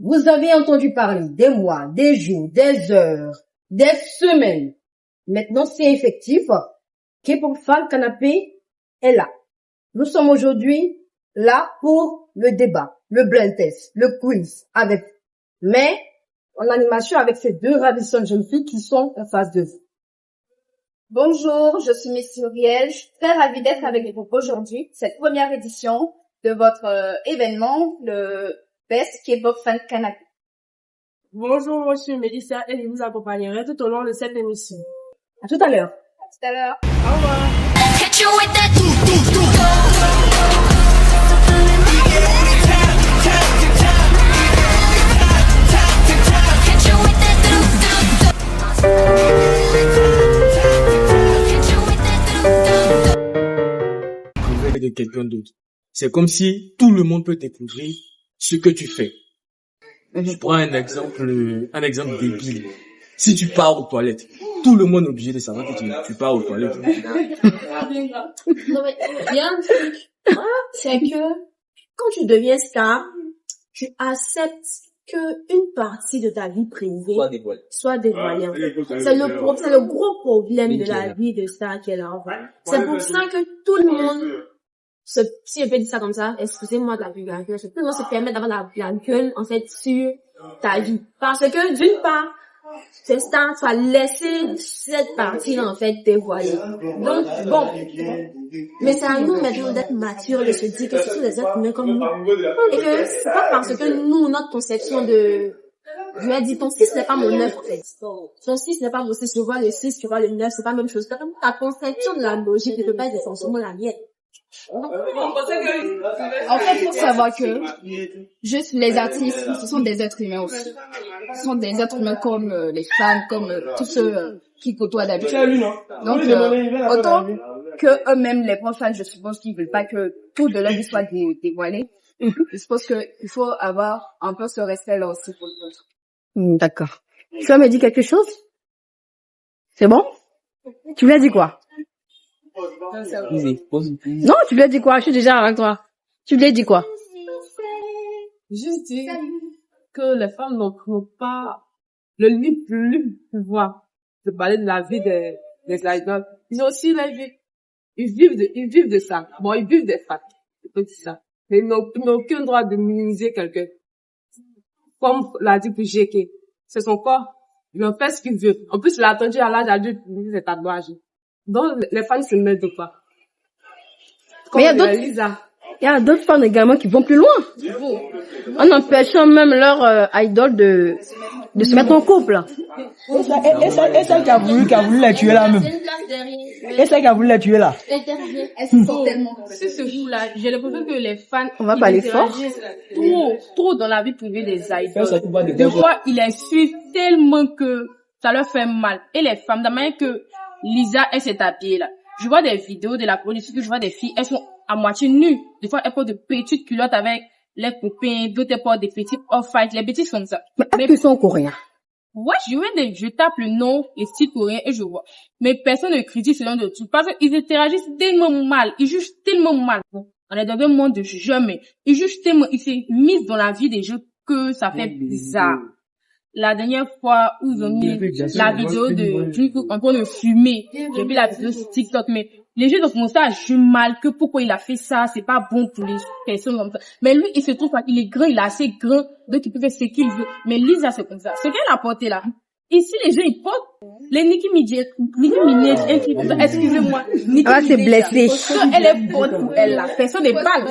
Vous avez entendu parler des mois, des jours, des heures, des semaines. Maintenant, c'est effectif. K-Pop Fan Canapé est là. Nous sommes aujourd'hui là pour le débat, le blind test, le quiz mais en animation avec ces deux ravissantes jeunes filles qui sont en face de vous. Bonjour, je suis Miss Muriel. Je suis très ravie d'être avec vous aujourd'hui. Cette première édition de votre événement, le Best K-Pop Fan Canapé. Bonjour, moi je suis Mélissa et je vous accompagnerai tout au long de cette émission. À tout à l'heure. À tout à l'heure. Au revoir. De quelqu'un d'autre. C'est comme si tout le monde peut découvrir ce que tu fais. Je prends un exemple débile. Si tu pars aux toilettes, tout le monde est obligé de savoir que tu pars aux toilettes. Non mais il y a un truc, c'est que quand tu deviens star, tu acceptes que une partie de ta vie privée soit dévoilée. En fait. C'est le gros problème de la vie de star qui est là. En fait. C'est pour ça que tout le monde si je peux dire ça comme ça, excusez-moi de la vulgarité, tout le monde se permet d'avoir la gueule, en fait, sur ta vie. Parce que, d'une part, c'est star, tu vas laisser cette partie-là, en fait, dévoilée. Donc, bon. Mais c'est à nous, maintenant, d'être matures, de se dire que ce sont des êtres humains comme nous. Et que c'est pas parce que nous, notre conception je lui ai dit, ton 6 n'est pas mon 9, en fait. Ton 6 n'est pas mon 6, je vois le 6, tu vois le 9, c'est pas la même chose. Ta conception de la logique ne peut pas être forcément la mienne. En fait, faut savoir que juste les artistes, ce sont des êtres humains aussi. Ce sont des êtres humains comme les fans, comme tous ceux qui côtoient d'habitude. Donc, autant que eux-mêmes, les grands fans, je suppose qu'ils veulent pas que tout de leur vie soit dévoilé. Je suppose qu'il faut avoir un peu ce respect-là aussi pour les autres. D'accord. Tu as me dit quelque chose? C'est bon? Tu lui as dit quoi? Non, tu lui as dit quoi? Je suis déjà avec toi. Tu lui as dit quoi? Juste dire que les femmes n'ont pas le libre pouvoir de parler de la vie des idoles. Ils ont aussi la vie. Ils vivent de ça. Bon, ils vivent des facs. C'est tout ça. Mais ils n'ont aucun droit de minimiser quelqu'un. Comme l'a dit Pujeke. C'est son corps. Il en fait ce qu'il veut. En plus, il a attendu à l'âge adulte pour ses tatouages. Donc, les fans se mettent pas. Mais il y a d'autres fans également qui vont plus loin. En empêchant même leur idole de se mettre en couple. Et celle qui a voulu la tuer là même. Et celle qui a voulu la tuer là. C'est ce coup-là. J'ai l'impression que les fans, on va parler fort. trop dans la vie privée des idoles. Des fois, ils les suivent tellement que ça leur fait mal. Et les femmes, de manière que Lisa, elle s'est tapée là. Je vois des vidéos de la police, je vois des filles, elles sont à moitié nues. Des fois, elles portent de petites culottes avec les copains, d'autres elles portent des petits off-white, les bêtises comme ça. Mais est-ce qu'ils sont coréens? Ouais, je tape le nom, les styles coréens et je vois. Mais personne ne critique ce genre de trucs parce qu'ils interagissent tellement mal, ils jugent tellement mal. On est dans un monde de jugement, mais ils jugent tellement, ils se misent dans la vie des gens que ça fait bizarre. La dernière fois où ils ont mis la vidéo en train de fumer, j'ai vu la vidéo sur TikTok, mais les gens ont commencé à juger mal que pourquoi il a fait ça, c'est pas bon pour les personnes comme ça. Mais lui, il se trouve qu'il est grand, il est assez grand, donc il peut faire ce qu'il veut. Mais Lisa, c'est comme ça. Ce qu'elle a porté là, ici, les gens, ils portent les Nicki Minaj, excusez-moi. C'est blessé. Elle est bonne pour elle, là. Personne n'est pas.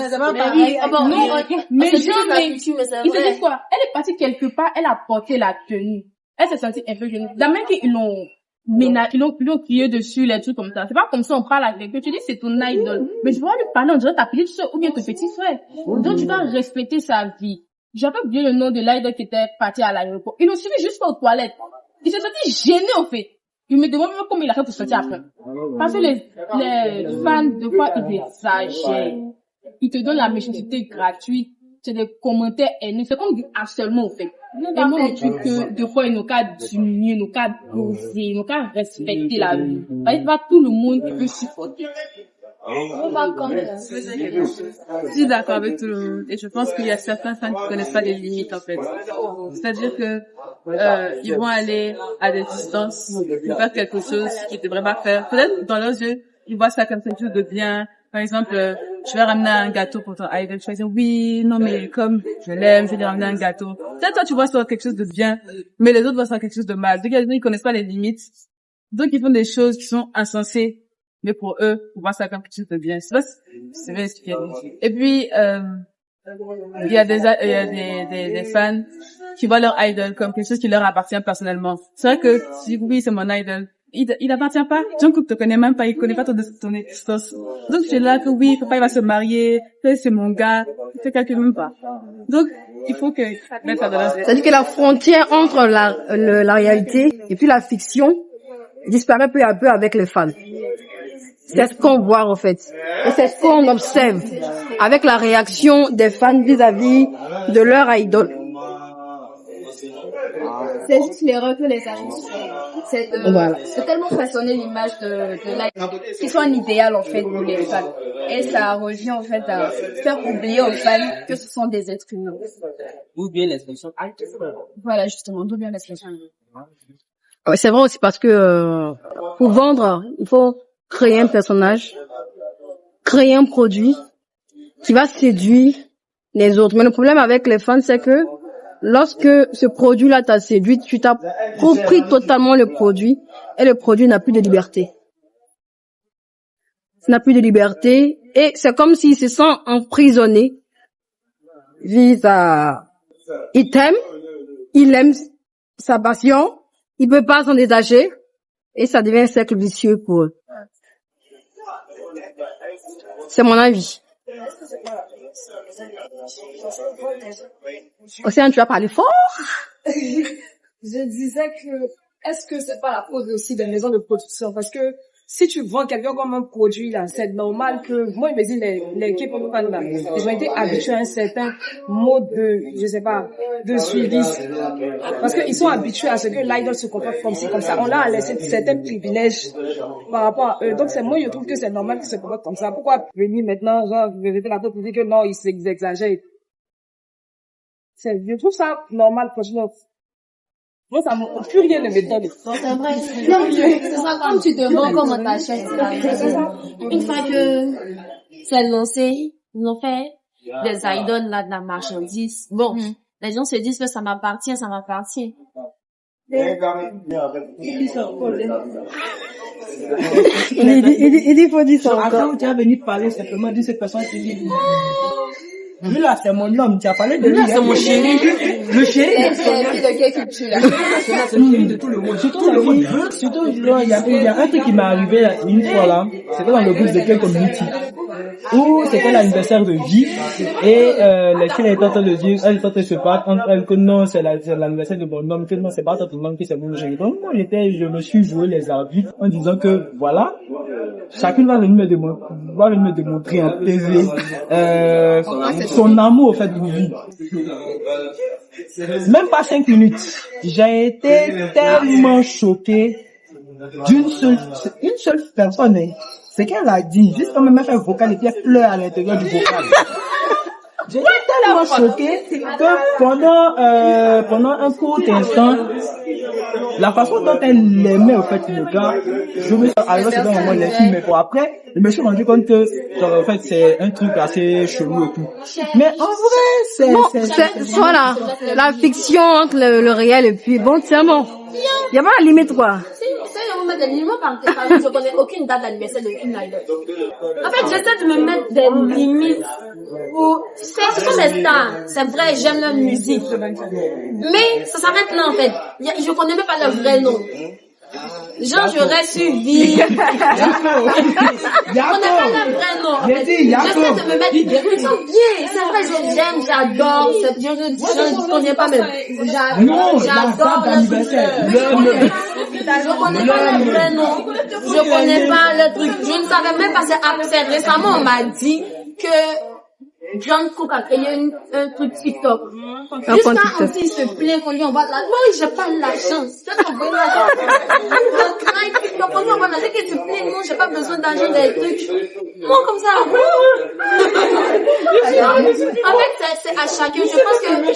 Mais ils se disent quoi? Elle est partie quelque part, elle a porté la tenue. Elle s'est sentie un peu gênée. D'abord qu'ils l'ont crié dessus, les trucs comme ça. C'est pas comme ça on parle avec eux. Tu dis c'est ton idole. Mais je vois lui parler, on dirait ta petite soeur ou bien ton petit frère. Donc tu dois respecter sa vie. J'avais oublié le nom de l'idole qui était parti à l'aéroport. Ils l'ont suivi juste aux toilettes. Il s'est senti gêné, en fait. Il me demande même comment il a fait pour sortir après. Parce que les fans, de fois, ils exagèrent. Ils te donnent la méchanceté gratuite. C'est des commentaires haineux. C'est comme du harcèlement, en fait. Et moi, je trouve que, des fois, ils n'ont qu'à diminuer, ils n'ont qu'à doser, ils n'ont qu'à respecter la vie. Parce que pas tout le monde qui peut supporter. Je suis d'accord avec tout le monde et je pense qu'il y a certains fans qui connaissent pas les limites en fait. C'est-à-dire que ils vont aller à des distances pour faire quelque chose qu'ils devraient pas faire. Peut-être dans leurs yeux, ils voient ça comme quelque chose de bien. Par exemple, je vais ramener un gâteau pour ton idol. Tu vas dire oui, non mais comme je l'aime, je vais lui ramener un gâteau. Peut-être toi tu vois ça quelque chose de bien, mais les autres voient ça quelque chose de mal. Donc ils connaissent pas les limites. Donc ils font des choses qui sont insensées. Mais pour eux, pour voir ça comme quelque chose de bien. C'est vrai ce qu'il y a. Et puis, il y a des fans qui voient leur idol comme quelque chose qui leur appartient personnellement. C'est vrai que si oui, c'est mon idol, il appartient pas. Jungkook te connaît même pas, il connaît pas ton existence. Donc c'est là que oui, papa il va se marier, c'est mon gars, il te calcule même pas. Donc il faut que mettre ça dans la... C'est-à-dire que la frontière entre la réalité et puis la fiction disparaît peu à peu avec les fans. C'est ce qu'on voit en fait. Et c'est ce qu'on observe avec la réaction des fans vis-à-vis de leur idole. C'est juste l'erreur que les artistes font. C'est tellement façonner l'image de l'idole qui soit un idéal en fait pour les fans. Et ça revient en fait à faire oublier aux fans que ce sont des êtres humains. Ou bien l'expression Voilà justement, d'où bien l'expression. C'est vrai aussi parce que pour vendre, il faut créer un personnage, créer un produit qui va séduire les autres. Mais le problème avec les fans, c'est que lorsque ce produit-là t'a séduit, tu t'appropries totalement le produit et le produit n'a plus de liberté. Il n'a plus de liberté et c'est comme s'il se sent emprisonné il t'aime, il aime sa passion, il peut pas s'en détacher et ça devient un cercle vicieux pour eux. C'est mon avis. Océane, tu as parlé fort. Je disais que, est-ce que c'est pas la faute aussi des maisons de production? Parce que si tu vends quelqu'un comme un produit, là, c'est normal que, moi, je me dis, les K-pop fans, là, ils ont été habitués à un certain mode de, je sais pas, de suivi. Parce qu'ils sont habitués à ce que l'idol se comporte comme ci, comme ça. On leur a laissé certains privilèges par rapport à eux. Donc, moi, je trouve que c'est normal qu'ils se comportent comme ça. Pourquoi venir maintenant, genre, vérité la tête pour dire que non, ils exagèrent? Je trouve ça normal, franchement. Moi, plus rien ne me donne. C'est vrai. C'est ça, comme tu te vends, comme on t'achète. Une fois que c'est lancé, ils ont fait des idoles, là, de la marchandise. Bon, les gens se disent que ça m'appartient, ça m'appartient. Il dit, faut dire ça encore. Après, tu as venu parler simplement de cette personne qui dit, lui là, c'est mon homme, tu as parlé de lui. C'est mon chéri. Le chéri. C'est de quelle culture, là? C'est le chéri de tout le monde. Surtout, il y a un truc qui m'est arrivé là, une fois là. C'était dans le groupe de quel community. Où c'était l'anniversaire de Vie. Et, les filles étaient en train de dire, elles étaient en train de se battre entre elles que non, c'est l'anniversaire de mon homme, que non, c'est pas ton homme, que c'est mon chéri. Donc, moi, je me suis joué les arbitres en disant que, voilà, chacune va venir me démontrer en TV, son amour, au fait, pour Vie. Même pas 5 minutes. J'ai été tellement choqué une seule personne, hein. C'est qu'elle a dit, juste quand même elle fait un vocal et puis elle pleure à l'intérieur du vocal. J'ai été tellement choqué que pendant un court instant, la façon dont elle aimait au fait le gars, je me suis arrivé à ce moment les films, mais pour après, je me suis rendu compte que genre en fait c'est un truc assez chelou et tout. Mais en vrai, c'est voilà, la fiction entre le réel et puis bon, tiens bon. Il y a pas la limite quoi. Je connais aucune date d'anniversaire de une idol. En fait, j'essaie de me mettre des limites pour, ce sont des stars. C'est vrai, j'aime leur musique. Mais, ça s'arrête là, en fait. Je connais même pas leur vrai nom. Genre, je reste suivi. Je connais pas leur vrai nom, en fait. J'essaie de me mettre, ils sont bien. C'est vrai, j'aime, j'adore. Je ne connais pas même. J'adore leur musique. Je connais pas le vrai nom. Je connais pas le truc. Je ne savais même pas, c'est récemment on m'a dit que John Cook a créé un truc TikTok. Jusqu'à un petit se plaint qu'on lui envoie de l'argent. Moi, j'ai pas l'argent. C'est qu'on veut l'argent. TikTok, on lui envoie de l'argent. Qu'est-ce que tu plains? Non, j'ai pas besoin d'argent des trucs. Moi, comme ça. En fait, c'est à chacun. Je pense que le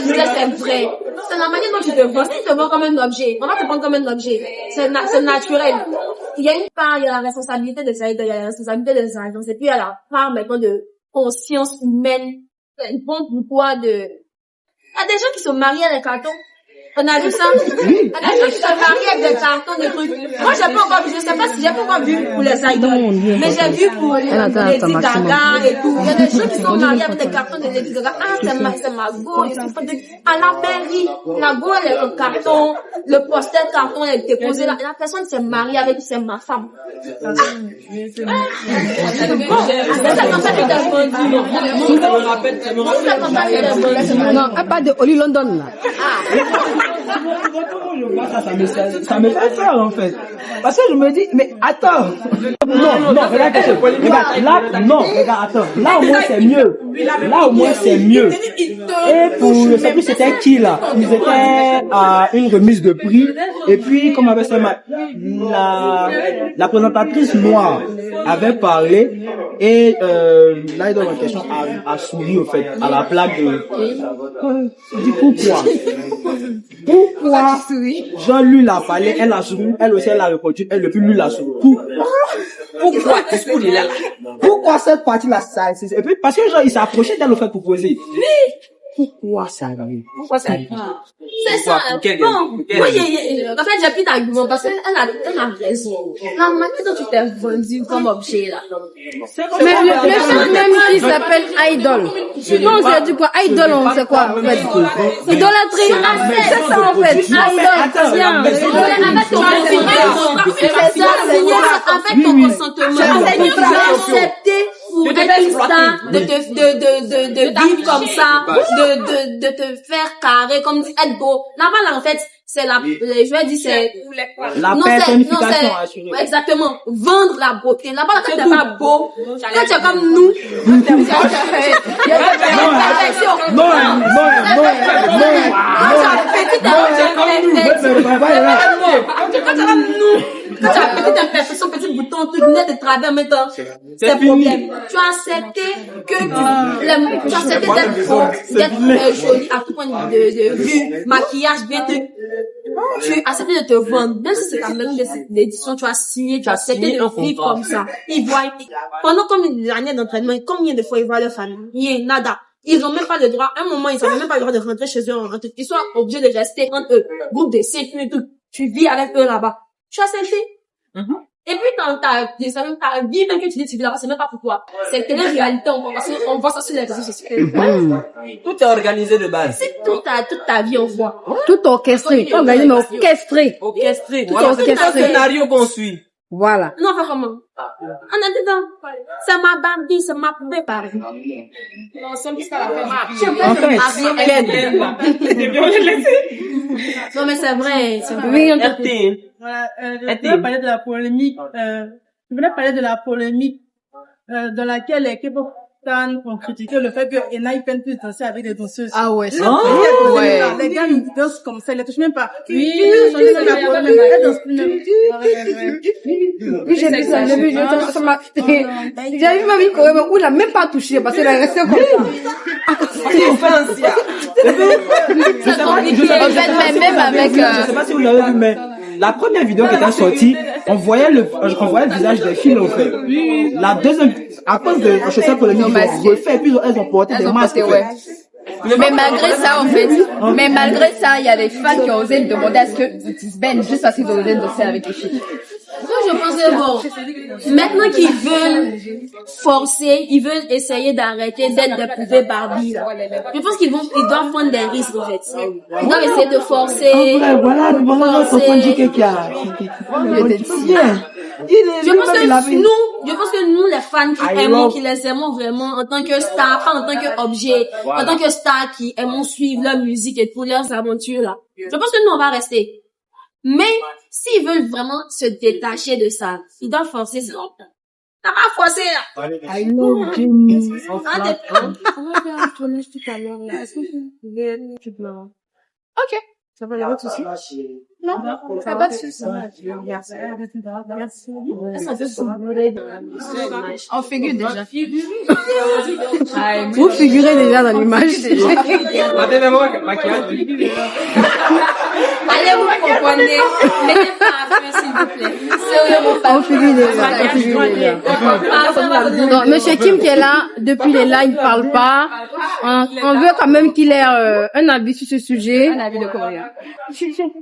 sujet, c'est vrai. C'est la manière dont tu te vois. Si tu te vois comme un objet, on va te prendre comme un objet. C'est naturel. Il y a une part, il y a la responsabilité des aidants, il y a la responsabilité des agences, et puis il y a la part maintenant de conscience humaine, une pompe ou quoi de... Il y a des gens qui sont mariés à des cartons. On a vu ça? Il y a des gens qui sont mariés avec des cartons de trucs. Moi, j'ai pas encore vu, je sais pas si j'ai pas encore vu pour les aidants, mais j'ai vu pour Lady Gaga et tout. Il y a des gens qui sont mariés avec des cartons de Lady Gaga. Ah, c'est ma go, à la mairie, la go, elle est en carton, le poster carton, elle est déposé là. La personne s'est mariée avec, c'est ma femme. Non, pas de Oli London, là. Je vois ça me fait peur, en fait. Parce que je me dis, mais attends. Non, regarde, attends. Là, au moins, c'est mieux. Et pour, je sais plus c'était qui, là. Ils étaient à une remise de prix. Et puis, comme avait ça, la présentatrice noire avait parlé. Et, là, il donne une question à sourire, au fait, à la plaque de... Je dis, pourquoi Jean-Lui l'a parlé, elle a souri, elle aussi elle a reproduit, elle depuis lui l'a souri. Pourquoi discours il est là? Pourquoi cette partie-là, ça, et puis, parce que genre, il s'est approché d'elle au fait pour poser. Pourquoi ça arrive? C'est ça. Bon. En fait, j'ai plus d'arguments parce qu'elle a raison. La manière dont tu t'es vendu comme objet, là. Mais le chef même qui s'appelle Idol. Non, j'ai dit quoi? Idol, on sait quoi, en fait? Idolâtrie. C'est ça, en fait. Idol. Tiens. C'est ça, avec ton consentement. Tu as accepté pour être une star, de vivre comme ça, de te faire carré, comme être beau. Là-bas, en fait, c'est la, je vais dire, c'est, la personnification assurée. Exactement. Vendre la beauté. Là-bas, quand t'es pas beau, quand tu es comme nous, quand tu as petite imperfection, petit bouton, truc net de travers maintenant, c'est problème. Tu as accepté que tu as accepté d'être beau, d'être jolie à tout point de vue, maquillage, bien tu as accepté de te vendre. Même si c'est ta maison d'édition, tu as signé, tu as accepté de vivre comme ça. Ils voient, pendant combien d'années d'entraînement, combien de fois ils voient leur famille? Rien, nada. Ils ont même pas le droit, à un moment, ils ont même pas le droit de rentrer chez eux, ils sont obligés de rester entre eux. Groupe de 5 et tout. Tu vis avec eux là-bas. Tu as accepté. Et puis, dans ta vie, même que tu dis tu vis là-bas, c'est même pas pour toi. C'est une réalité, on voit ça sur les réseaux sociaux. Tout est organisé de base. C'est toute ta vie, on voit. Tout orchestré. Pas organisé, mais orchestré. Orchestré. Tout Voilà, c'est un orchestré. scénario qu'on suit. Voilà. Non, enfin, comment? On est dedans. C'est ma Barbie, c'est ma poupée, par exemple. Non, c'est un petit à la fin. Je Non, mais c'est vrai, c'est vrai. RT. Voilà, je voulais parler de la polémique, dans laquelle les K-pop fans ont critiqué le fait que Enai peine plus danser avec des danseuses. Ah ouais, c'est ouais. Les gars, ils dansent comme ça, ils les touchent même pas. Oui, elles dansent plus même. Oui, j'ai vu ça, ça m'a, j'ai vu ma vie courir, où il a même pas touché, parce qu'il est resté comme ça. C'est offense, Même avec, je sais pas si vous l'avez vu, mais la première vidéo qui était sortie, on voyait le visage des filles, en fait. La deuxième, à cause de, je sais pas, ils ont refait, puis elles ont porté des masques, Mais malgré ça, en fait, il y a des fans qui ont osé demander à ce que disbandent juste parce qu'ils ont osé danser avec les filles. Moi, je pense que bon, maintenant qu'ils veulent forcer, ils veulent essayer d'arrêter d'être des poupées Barbie, là. Je pense ils doivent prendre des risques, en fait. Ils doivent essayer de forcer. Voilà notre Ponji qui a, Je pense que nous, les fans qui les aimons vraiment en tant que stars, pas en tant qu'objet, en tant que stars qui aimons suivre leur musique et toutes leurs aventures, là. Je pense que nous, on va rester. Mais, s'ils veulent vraiment se détacher de ça, ils doivent forcer ça. T'as pas forcé, là. I love Jimmy. Ah, t'es- On va faire un tournage tout à l'heure, là. Est-ce que tu viens, tu te marres? Ok. Ça va, y a pas de souci? Non, ça va pas de souci. Merci. Merci. On figure déjà. Vous figurez déjà dans l'image. Allez, vous comprenez. Mettez pas à faire, s'il vous plaît. Sérieux, On figure déjà. Donc, Monsieur Kim qui est là, depuis il est là, il ne parle pas. On veut quand même qu'il ait un avis sur ce sujet. Un avis de Coréen.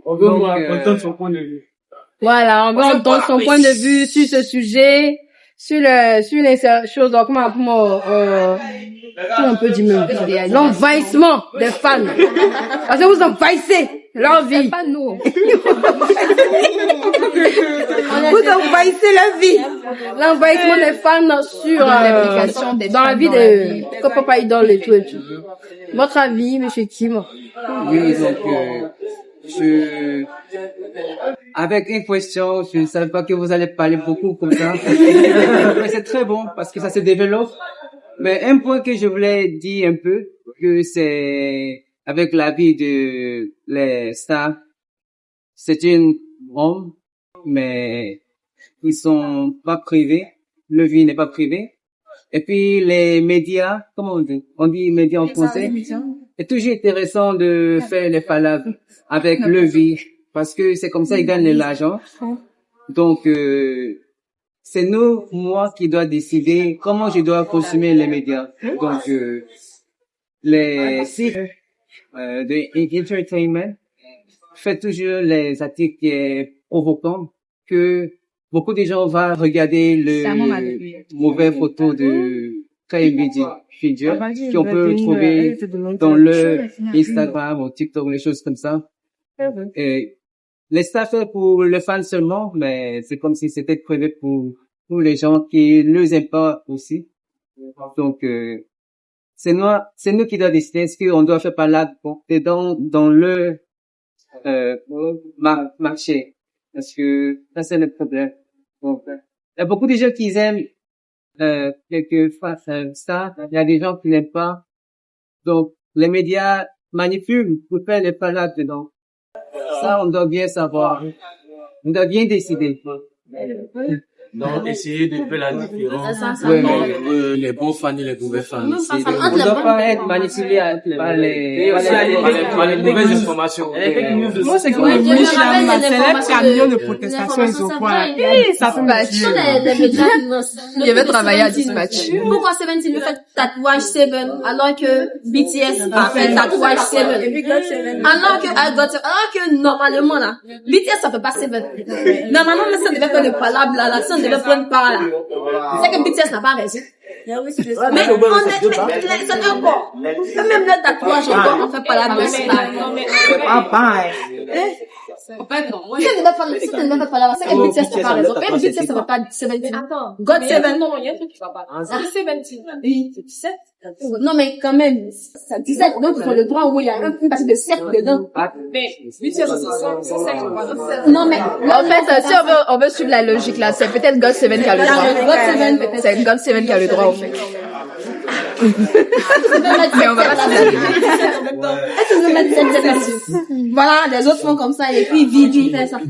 On veut entendre son point de vue. Voilà, on veut entendre son point de vue sur ce sujet, sur les choses, donc comment on peut dire même, l'envahissement des fans. Parce que vous envahissez leur vie. Pas nous. Vous envahissez la vie. L'envahissement des fans sur, l'implication des dans la fans vie dans la de, vie. comme Papa Idol et tout et tout. Votre avis, Monsieur Kim? Oui, donc, avec une question, je ne savais pas que vous allez parler beaucoup comme ça. Mais c'est très bon parce que ça se développe. Mais un point que je voulais dire un peu, que c'est avec la vie de les stars, c'est une homme, mais ils sont pas privés. Le vie n'est pas privé. Et puis les médias, comment on dit? On dit médias en français. C'est toujours intéressant de faire les palabres avec le vie parce que c'est comme ça ils gagnent de l'argent. Donc c'est nous, moi, qui dois décider comment je dois consommer les médias. Donc les sites de entertainment fait toujours les articles qui est provoquants que beaucoup de gens vont regarder le mauvais photo de très vidéo qu'on peut trouver dans le Instagram ou TikTok, les choses comme ça. Et les stars fait pour les fans seulement, mais c'est comme si c'était prévu pour les gens qui ne les aiment pas aussi. Donc, c'est nous qui doit décider est-ce qu'on doit faire par là, dans le, marché. Parce que ça, c'est le problème. Donc, il y a beaucoup de gens qui aiment, quelques stars. Il y a des gens qui n'aiment pas. Donc, les médias manipulent pour faire les palabres dedans. Ça, on doit bien savoir. On doit bien décider. Donc, essayer de faire la différence Ouais. entre les bons fans et les mauvais fans. On ne doit pas être manipulé par les mauvaises informations. Moi, c'est comme le Michel, c'est les camions de protestation, ils ont quoi, là. Ça fait me tuer. Il avait travaillé à Dispatch. Pourquoi Seven veut faire tatouage Seven alors que BTS a fait tatouage Seven? Alors que normalement là, BTS ça fait pas Seven. Normalement là, ça devait faire le palabre là, ça devait prendre par là. C'est que BTS n'a pas raison. Mais on est, c'est encore. Même le tatouage encore, on fait palabre de ça. Ah, bye. En fait, non. Moi, Ça ne devait pas palabre, c'est que BTS n'a pas raison. Même BTS ça va pas Seven. God Seven. non, il y a un truc qui va pas. C'est 17. Oui. C'est 17. Non, mais quand même, ça disait, donc, ils ont le droit où il y a un partie de cercle dedans. Mais, 8 c'est 7. Non, mais, En fait, si on veut suivre la logique là, c'est peut-être God Seven qui a le droit. God Seven, peut-être. C'est God Seven qui a le droit, en fait. Mais on va pas se est-ce que je veux mettre 7 là-dessus? Voilà, les autres font comme ça, et puis Vivi fait ça. Tout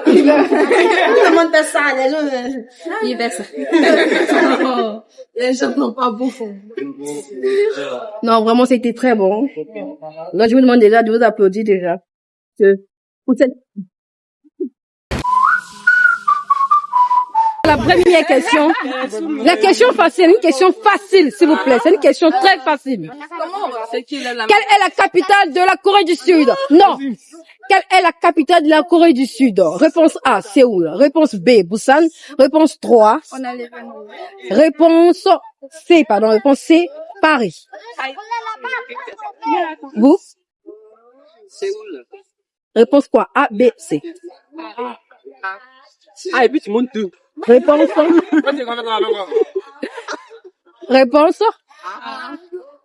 le monde fait ça, les gens, ils fait ça. Les gens n'ont pas beau fond. Non, vraiment, c'était très bon. Là, je vous demande déjà de vous applaudir déjà. Pour cette... La première question. La question facile, une question facile, s'il vous plaît. C'est une question très facile. Quelle est la capitale de la Corée du Sud? Non. Quelle est la capitale de la Corée du Sud? Réponse A, Séoul. Réponse B, Busan. Réponse 3. Réponse C, Paris. Vous? Séoul. Réponse quoi? A, B, C. Ah, et puis tu montes tout. Réponse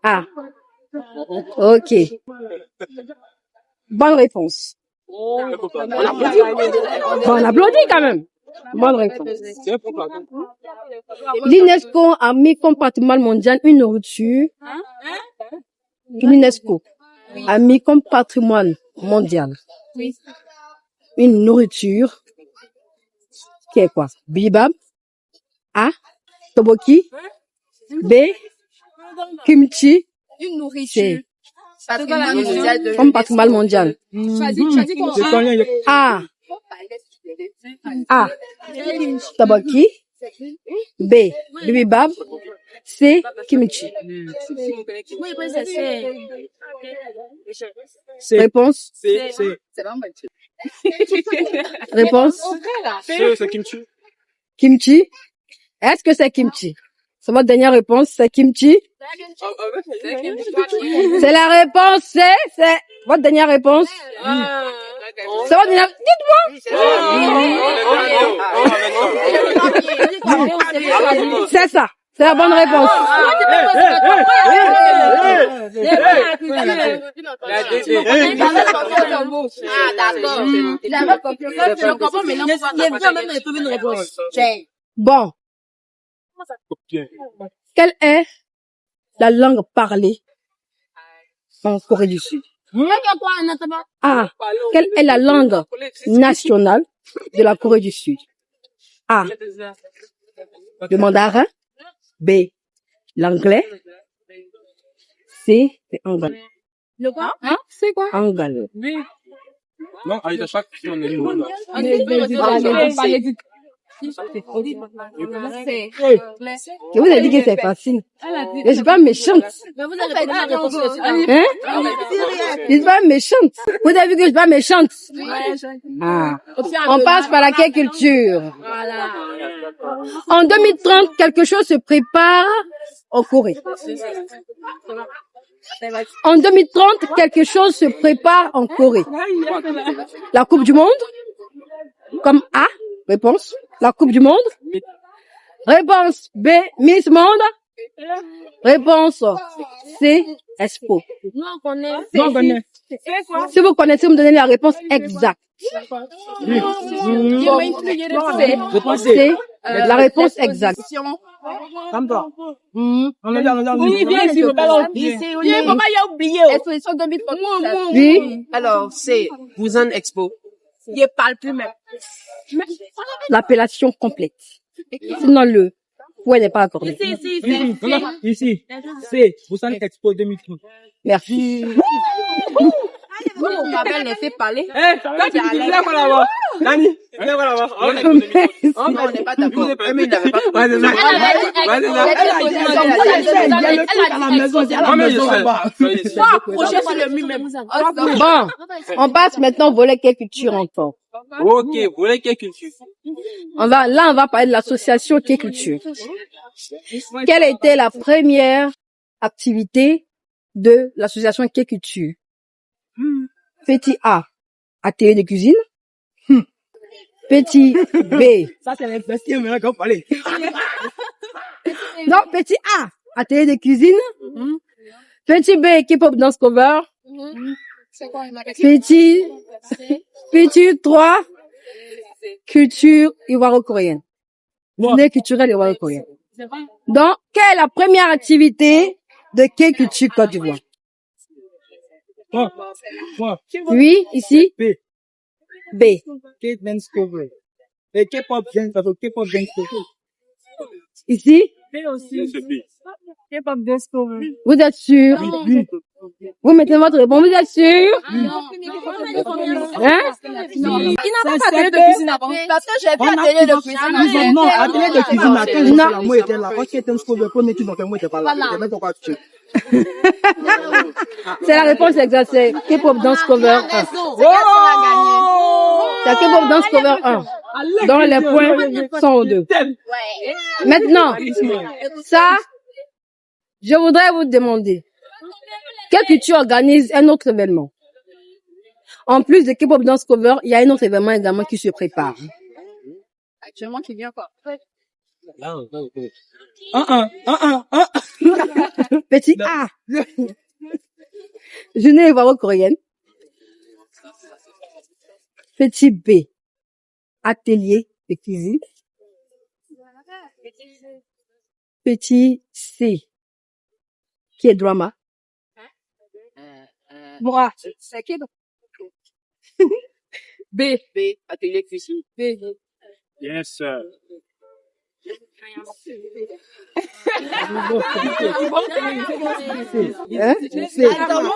A. Ok. Bonne réponse. On applaudit quand même. Bonne réponse. C'est pourquoi. L'UNESCO a mis comme patrimoine mondial une nourriture. L'UNESCO a mis comme patrimoine mondial une nourriture qui est quoi? Bibimbap. A. Toboki. B. Kimchi. Une nourriture. C. Patrimoine mondial de Comme patrimoine mondial. Tu as dit quoi? A. A. Toboki. B. Bibimbap. C. Kimchi. Réponse. C'est Réponse. c'est kimchi. Kimchi. Est-ce que c'est kimchi? C'est votre dernière réponse, c'est kimchi. C'est la réponse, c'est votre dernière réponse. C'est votre dernière. Dites-moi. C'est ça. C'est la bonne réponse. Bon. Quelle est la langue parlée en Corée du Sud? A. Quelle est la langue nationale de la Corée du Sud? A. Le mandarin. B. L'anglais. C. C'est anglais. Le quoi? C'est quoi? Anglais. Non, avec chaque question, on est lourd. Je vous ai dit que c'est facile. Je suis pas méchante. Mais vous avez pas dit la réponse. Hein? Je suis pas méchante. Vous avez vu que je suis pas méchante? Ah. On passe par la culture. En 2030, quelque chose se prépare en Corée. En 2030, quelque chose se prépare en Corée. La Coupe du Monde? Comme A, réponse. La Coupe du Monde? Réponse B, Miss Monde? Réponse C, Expo. Nous, on connaît. Non, on connaît. Si vous connaissez, vous me donnez la réponse exacte. Réponse C, la réponse exacte. Calme-toi. Oui, viens ici, faut pas l'oublier. Viens, papa, il a oublié. Exposition 2030. Oui. Alors, c'est Busan Expo. Il parle plus même. L'appellation complète. Sinon, le point n'est pas accordé. Ici. C'est Busan Expo 2030. Merci. Vous, on m'avait laissé parler. Viens quoi là-bas. Dani, viens quoi là-bas. On n'est pas d'accord. Mais il n'avait pas. Bon, on passe maintenant au volet quelle culture encore. Ok, volet quelle culture? On va parler de l'association quelle culture. Quelle était la première activité de l'association quelle culture? Petit A, atelier de cuisine. Petit B. Ça, c'est l'investissement maintenant qu'on parlait. Non, petit A, atelier de cuisine. Petit B, K-pop dance cover. Petit 3, culture ivoiro-coréenne. Journée culturelle ivoiro-coréenne. Donc, quelle est la première activité de quelle culture Côte d'Ivoire? Oui, ici. B. K-dance cover. Et K-pop dance cover. Ici. B aussi. K-pop dance cover. Vous êtes sûr? Vous mettez votre réponse, vous êtes sûr? Hein? Qui n'a pas atelier de cuisine avant? Parce que j'ai vu atelier de cuisine. Non, atelier de cuisine, à 15 jours, moi, j'étais là. Quand K-dance cover, premier étude, donc, moi, j'étais pas là. Je sais pourquoi tu sais. C'est la réponse exacte, c'est K-pop dance cover 1. C'est K-pop dance cover 1. Dans les points sont 2. Maintenant, ça, je voudrais vous demander, quelle culture organise un autre événement? En plus de K-pop dance cover, il y a un autre événement également qui se prépare. Actuellement, qui vient quoi? Petit A. Journée ivoiro-coréenne. Petit B. Atelier Petit Petit C. Qui est drama? Moi. C'est qui? B. Atelier cuisine. B. Yes, sir. Hein? C. Attends, moi,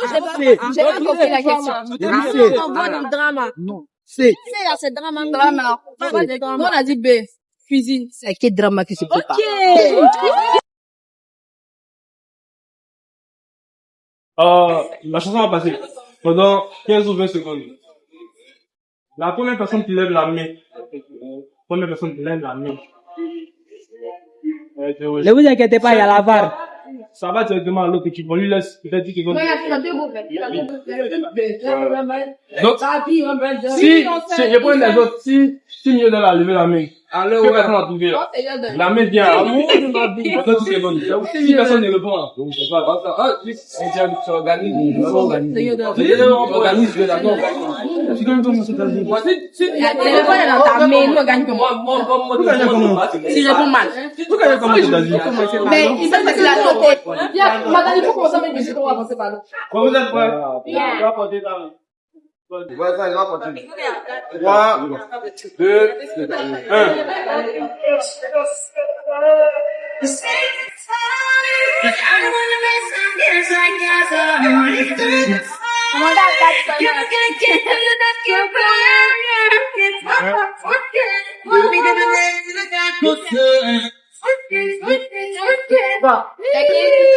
j'ai pas compris la question. Drama. Non. C. C'est là, c'est drama. Drama. Nous, on a dit B. Cuisine. C'est quel drama qui se prépare? La chanson va passer pendant 15 ou 20 secondes. La première personne qui lève la main. Première personne qui lève la main. Ne vous inquiétez pas, il y a la VAR. Ça va directement à l'autre équipe. On lui laisse peut-être 10 secondes. Donc, si je prends les autres, si mieux dans la lever la main. Que personne n'a trouvé là. La main vient à moi, je m'habille. Pendant 10 secondes. Si personne ne répond là. Donc, c'est pas grave. Tu organises. Tu organises, d'accord. C'est comme ça, c'est dit. Si la téléphone est dans ta main, nous, on gagne comment? Si je réponds mal. Tout gagne comment, c'est dit. Mais il faut passer la noter. Viens, madame, il faut commencer à mettre musique, on va avancer par là. Quand vous êtes prêts, on va porter ta main. Voilà, il va porter. 3, 2, 1.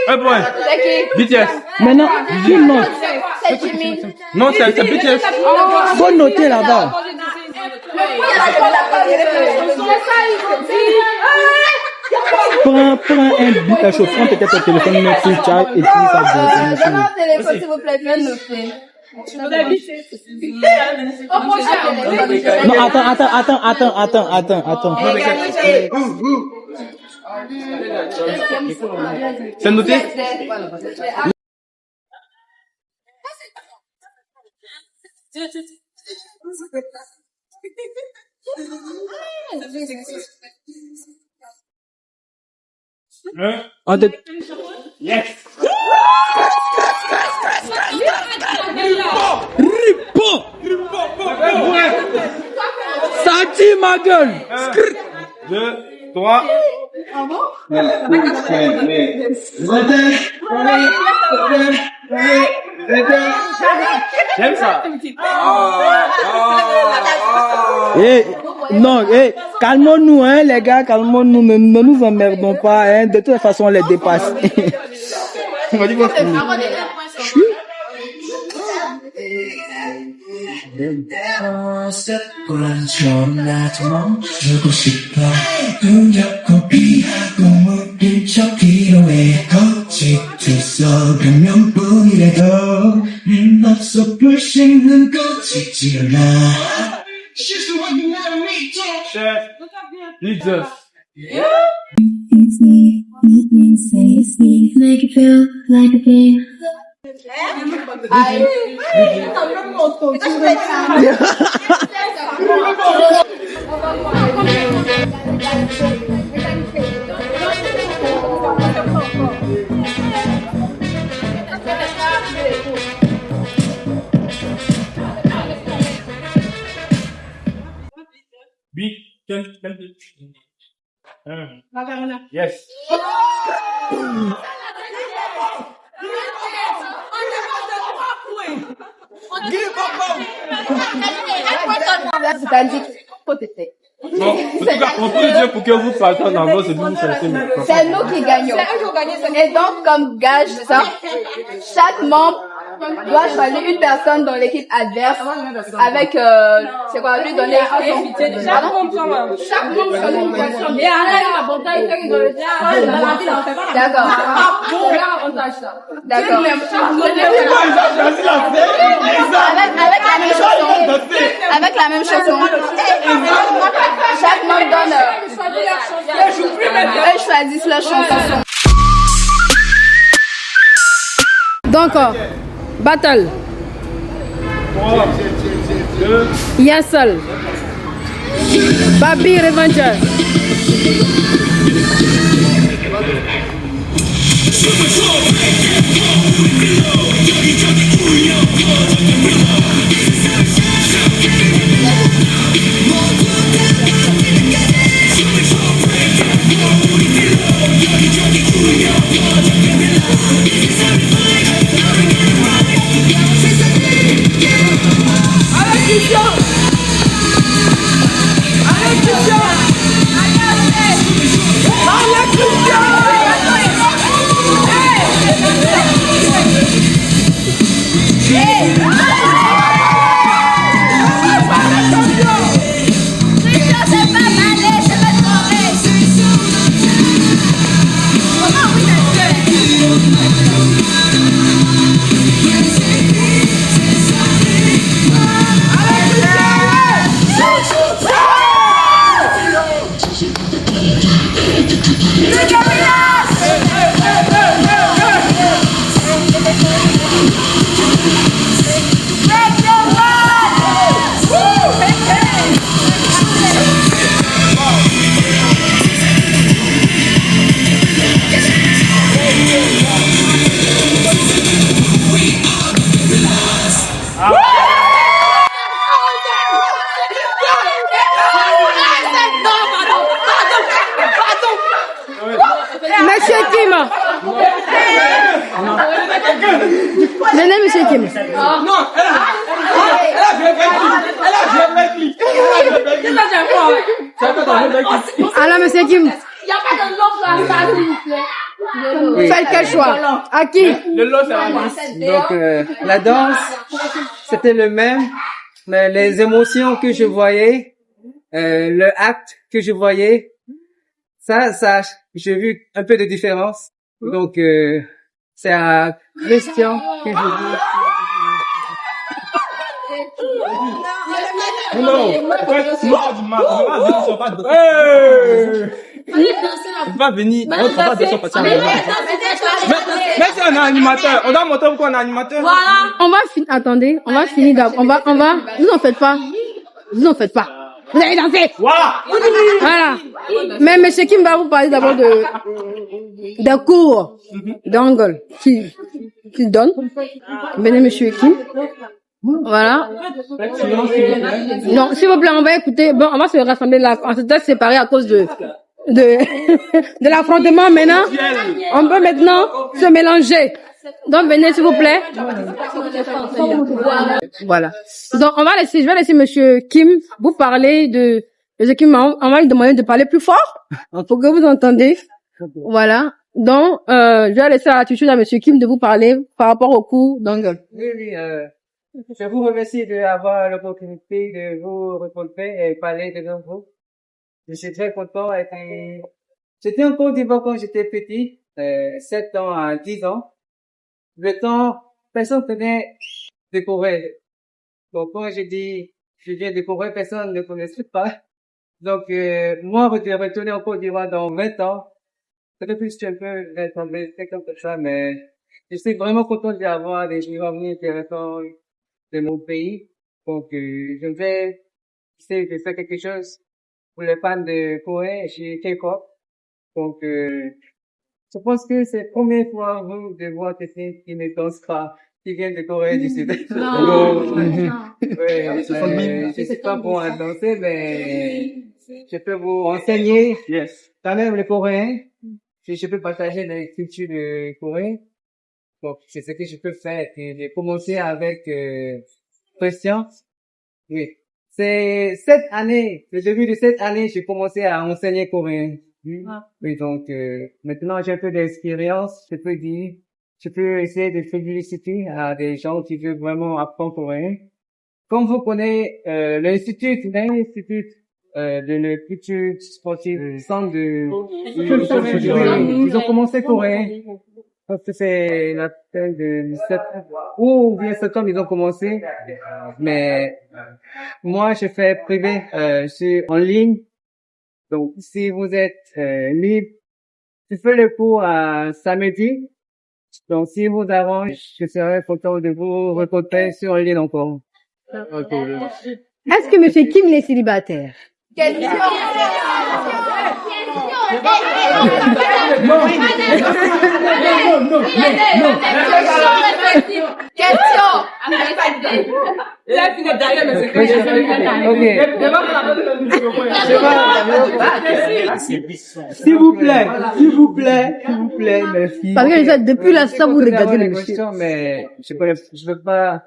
Un point. BTS. Maintenant, qui note? C'est Jimmy. Non, c'est BTS. Faut noter là-bas. Prends un chauffeur, peut-être un téléphone, mets sur charge et puis ça va. Donnez un téléphone, s'il vous plaît, viens noter. Non, attends. C'est noté? Yes! Ça dit ma gueule! 1, 2, 3. J'aime ça. Calmons-nous, hein, les gars, calmons-nous, ne nous emmerdons pas, hein, de toute façon, on les dépasse. 주고 싶어 꿈쩍고 피하고 물든 척 기로에 거칠 수 명뿐이라도 없어 볼 수 있는 꽃이 지어라 실수하기 나를 믿어 Chef, leader. It's me, make it feel like a game. B, yes. Bon, en tout cas, on peut dire pour que vous partez en avant, c'est vous connaissez mieux. C'est nous qui gagnons. Et donc, comme gage, ça, chaque membre doit choisir une personne dans l'équipe adverse avec, c'est quoi, lui donner Chaque membre choisit une personne. D'accord. D'accord. Avec la même chanson. Chaque membre donne, eux choisissent leur chanson. Donc, battle. 3, 2, Yassol. Babi Revenger. Monsieur Kim. Venez, Monsieur Kim. Non, elle a Alors, Monsieur Kim. Il n'y a pas de l'autre là, s'il vous plaît. Faites quel choix? À qui? Donc, la danse, c'était le même, mais les émotions que je voyais, le acte que je voyais, ça, j'ai vu un peu de différence. Donc, c'est à Christian que je dis. On va venir, on va descendre partir. Mais c'est un animateur. On doit montrer pourquoi on est animateur. Voilà. On va finir, attendez, on va finir d'abord. On va, vous en faites pas. Vous en faites pas. Vous allez danser. Voilà. Voilà. Mais Monsieur Kim va vous parler d'abord d'un cours d'angle qu'il donne. Venez, Monsieur Kim. Voilà. Non, s'il vous plaît, on va écouter. Bon, on va se rassembler là. On s'est séparés à cause de l'affrontement. Maintenant, on peut maintenant se mélanger. Donc, venez, s'il vous plaît. Voilà. Donc, je vais laisser Monsieur Kim vous parler de Monsieur Kim. On va lui demander de parler plus fort pour que vous entendiez. Voilà. Donc, je vais laisser l'attitude à Monsieur Kim de vous parler par rapport au cours d'angle. Oui, je vous remercie d'avoir l'opportunité de vous rencontrer et parler devant vous. Je suis très content. J'étais en Côte d'Ivoire quand j'étais petit, 7 ans à 10 ans. Le temps, personne ne connaît de Corée. Donc, quand j'ai dit, je viens de Corée, personne ne connaissait pas. Donc, moi, je vais retourner en Côte d'Ivoire dans 20 ans. Peut-être plus un peu, comme ça, mais je suis vraiment content d'avoir des revenus intéressants de mon pays. Donc, je vais essayer de faire quelque chose pour les fans de Corée chez K-pop. Donc, je pense que c'est la première fois de voir quelqu'un qui ne danse pas, qui vient de Corée du Sud. Non. Ouais, je sais pas bon à danser, mais je peux vous enseigner. Yes. Quand même, les Coréens, je peux partager la culture de Corée. Donc, c'est ce que je peux faire. Et j'ai commencé avec Christian. Oui. C'est cette année, le début de cette année, j'ai commencé à enseigner coréen. Oui, donc maintenant j'ai un peu d'expérience, je peux dire, je peux essayer de faire publicité à des gens qui veulent vraiment apprendre coréen. Comme vous connaissez l'institut de la culture sportive, centre de ils ont commencé coréen. Parce que c'est la fin de ou bien septembre ils ont commencé, mais moi je fais privé, je suis en ligne. Donc si vous êtes libre, je fais le cours à samedi. Donc si vous arrange, je serai content de vous rencontrer sur en ligne encore. Okay. Est-ce que Monsieur Kim est célibataire? S'il vous plaît, mes filles. Parce que depuis l'instant, vous regardez les messieurs. Mais je veux pas,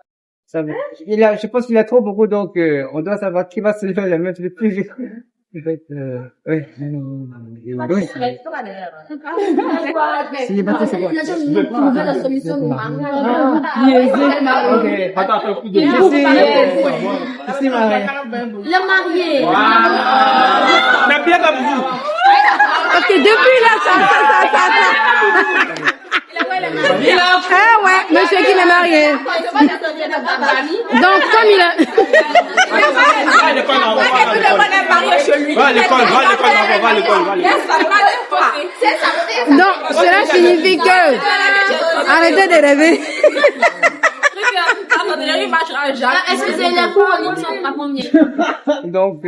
je pense qu'il y a trop beaucoup, donc, on doit savoir qui va se lever la main le plus vite. Oui. Célibataire, c'est quoi? Trouver la solution de Ok. Attends, je suis marié. Le marié. Mais bien comme vous. Parce que depuis là, ça. Ouais, monsieur qui est marié. Donc, comme il a... Donc, cela signifie que... Arrêtez de rêver. Est-ce que c'est la cour ou pas combien? Donc,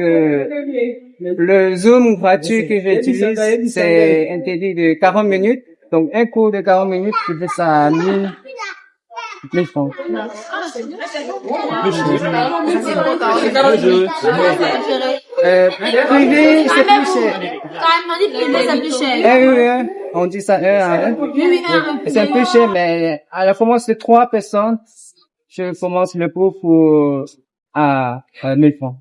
le Zoom gratuit que j'utilise, c'est un TD de 40 minutes. Donc, un cours de 40 minutes, je fais ça à 1000 francs. Privé, c'est plus cher. Quand même, on dit privé, c'est plus cher. Oui, on dit ça 1 à 1. C'est un peu cher, mais à la commence de 3 personnes, je commence le cours à 1000 francs.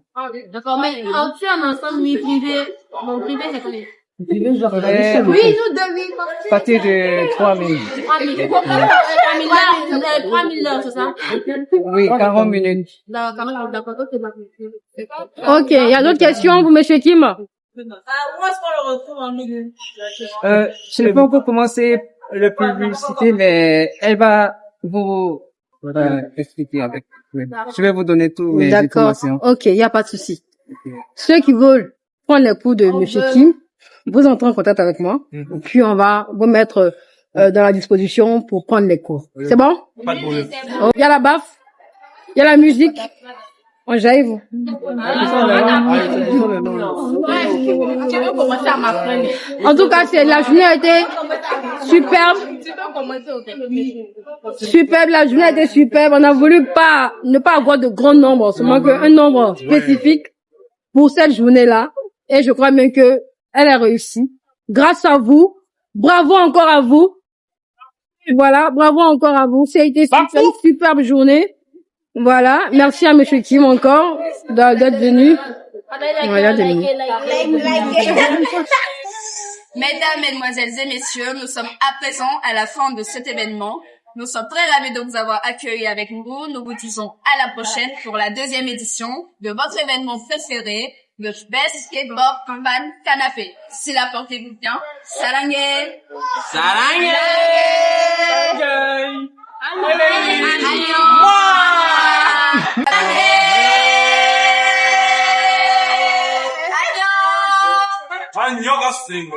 D'accord, mais en tu en ensemble, oui, privé, mon privé, c'est combien? Oui, nous devons À partir de 3000. 3000 heures, c'est ça? Oui, 40 minutes. D'accord, Ok, il y a d'autres questions pour monsieur Kim? Où est-ce qu'on le retrouve en milieu? Je n'ai pas encore commencé le publicité, mais elle va vous expliquer avec. Oui. Je vais vous donner tout mes D'accord. informations. Ok, il n'y a pas de souci. Ceux qui veulent prendre les cours de monsieur Kim, vous entrez en contact avec moi, et puis on va vous mettre dans la disposition pour prendre les cours. C'est bon? Pas de problème. Il y a la baffe, il y a la musique. On jaillit. En tout cas, la journée a été superbe. Superbe, la journée a été superbe. On a voulu ne pas avoir de grand nombre, seulement qu'un nombre spécifique pour cette journée-là. Et je crois bien que elle a réussi. Grâce à vous. Bravo encore à vous. Voilà, bravo encore à vous. Ça a été une superbe journée. Voilà, merci à monsieur Kim encore d'être venu. Mesdames, mesdemoiselles et messieurs, nous sommes à présent à la fin de cet événement. Nous sommes très ravis de vous avoir accueillis avec nous. Nous vous disons à la prochaine pour la 2e édition de votre événement préféré, le Best K-pop Fan Canapé. Si la portez-vous bien, sarangé! Sarangé! 안녕하세요.